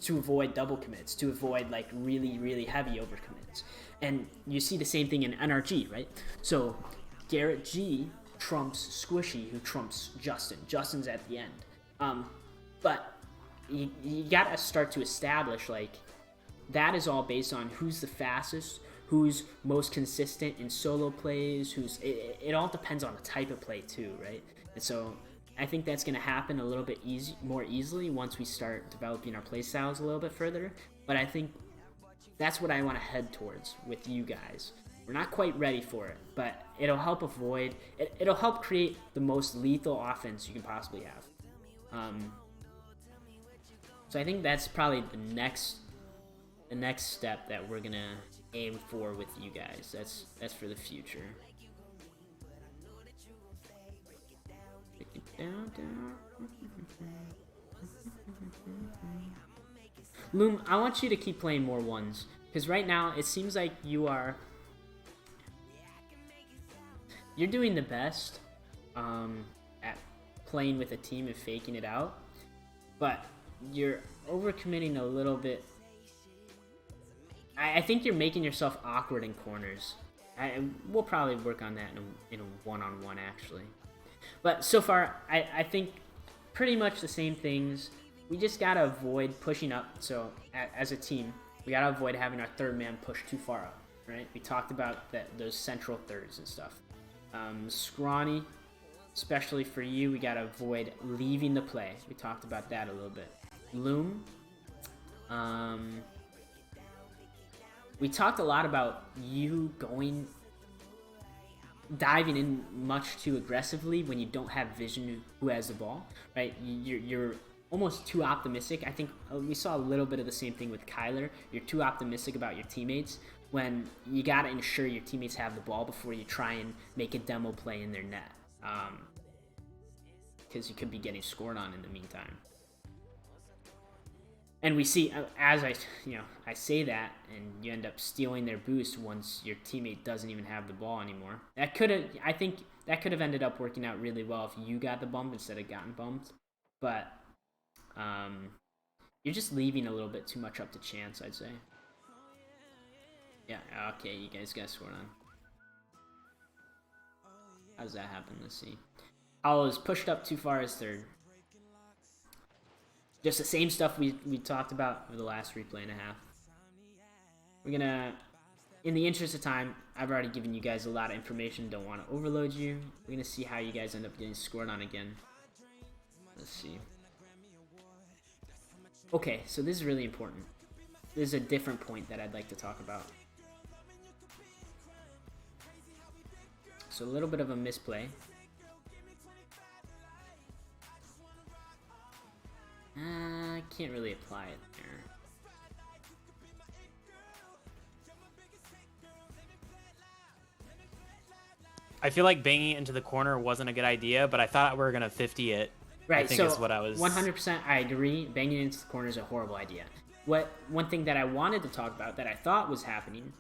to avoid double commits, to avoid like really heavy overcommits. And you see the same thing in NRG, right? So Garrett G trumps Squishy, who trumps Justin. Justin's at the end. But you gotta start to establish, like, that is all based on who's the fastest, who's most consistent in solo plays, it all depends on the type of play too, right? And so I think that's gonna happen a little bit more easily once we start developing our play styles a little bit further. But I think that's what I want to head towards with you guys. We're not quite ready for it, but it'll help it'll help create the most lethal offense you can possibly have. So I think that's probably the next step that we're gonna aim for with you guys. That's for the future. Break it down. Loom, I want you to keep playing more ones, because right now it seems like you're doing the best at playing with a team and faking it out, but you're overcommitting a little bit. I think you're making yourself awkward in corners. We'll probably work on that in a one-on-one, actually. But so far, I think pretty much the same things. We just gotta avoid pushing up. So as a team, we gotta avoid having our third man push too far up, right? We talked about those central thirds and stuff. Scrawny, especially for you, we gotta avoid leaving the play. We talked about that a little bit. Loom, we talked a lot about you diving in much too aggressively when you don't have vision who has the ball, right? You're almost too optimistic. I think we saw a little bit of the same thing with Kyler. You're too optimistic about your teammates when you got to ensure your teammates have the ball before you try and make a demo play in their net, because you could be getting scored on in the meantime. And we see, as I say that, and you end up stealing their boost once your teammate doesn't even have the ball anymore. I think that could have ended up working out really well if you got the bump instead of gotten bumped. But you're just leaving a little bit too much up to chance, I'd say. Yeah, okay, you guys got scored on. How does that happen? Let's see. I was pushed up too far as third. Just the same stuff we talked about for the last replay and a half. We're gonna, in the interest of time, I've already given you guys a lot of information, don't want to overload you. We're gonna see how you guys end up getting scored on again. Let's see. Okay, so this is really important. This is a different point that I'd like to talk about. So a little bit of a misplay. I can't really apply it there. I feel like banging it into the corner wasn't a good idea, but I thought we were gonna 50 it. Right, I think so is what I was. 100%, I agree. Banging it into the corner is a horrible idea. One thing that I wanted to talk about that I thought was happening,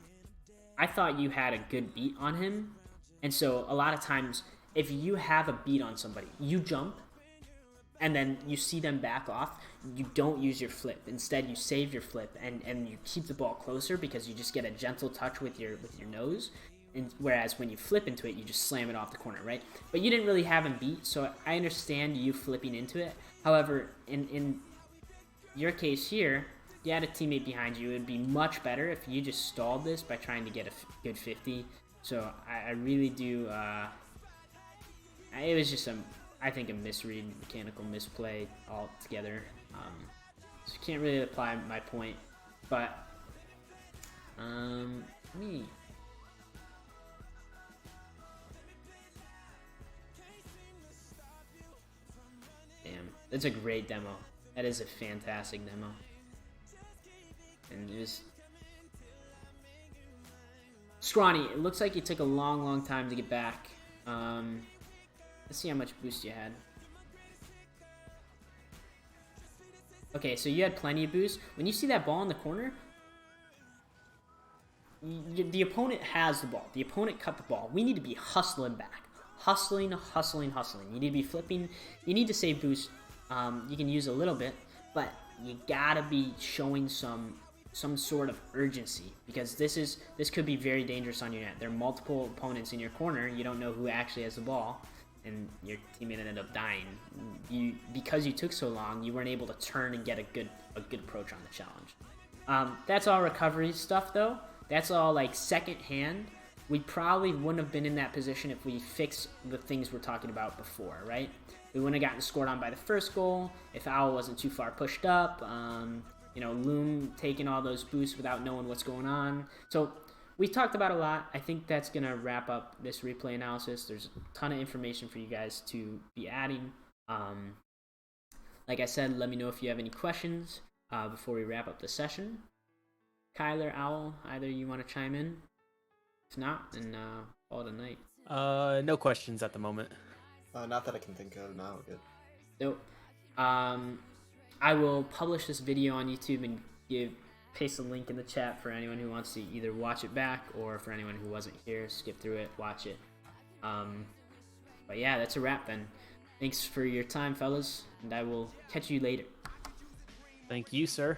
I thought you had a good beat on him, and so a lot of times if you have a beat on somebody, you jump, and then you see them back off, you don't use your flip. Instead, you save your flip and you keep the ball closer because you just get a gentle touch with your nose. And whereas when you flip into it, you just slam it off the corner, right? But you didn't really have him beat, so I understand you flipping into it. However, in your case here, you had a teammate behind you. It would be much better if you just stalled this by trying to get a good 50. So I really do. It was just I think a misread, mechanical misplay altogether. So can't really apply my point, but me. Damn, that's a great demo. That is a fantastic demo. And just Scrawny, it looks like you took a long time to get back. Let's see how much boost you had. Okay, so you had plenty of boost. When you see that ball in the corner, the opponent has the ball. The opponent cut the ball. We need to be hustling back. Hustling. You need to be flipping. You need to save boost. You can use a little bit, but you gotta be showing some sort of urgency, because this could be very dangerous on your net. There are multiple opponents in your corner. You don't know who actually has the ball, and your teammate ended up dying. Because you took so long, you weren't able to turn and get a good approach on the challenge. That's all recovery stuff, though. That's all like second hand. We probably wouldn't have been in that position if we fixed the things we're talking about before, right? We wouldn't have gotten scored on by the first goal if Owl wasn't too far pushed up. Loom taking all those boosts without knowing what's going on. So we talked about a lot. I think that's going to wrap up this replay analysis. There's a ton of information for you guys to be adding. Like I said, let me know if you have any questions before we wrap up the session. Kyler, Owl, either you want to chime in? If not, then call it a night. No questions at the moment. Not that I can think of. No, we're good. So I will publish this video on YouTube and paste a link in the chat for anyone who wants to either watch it back or for anyone who wasn't here, skip through it, watch it. But yeah, that's a wrap then. Thanks for your time, fellas, and I will catch you later. Thank you, sir.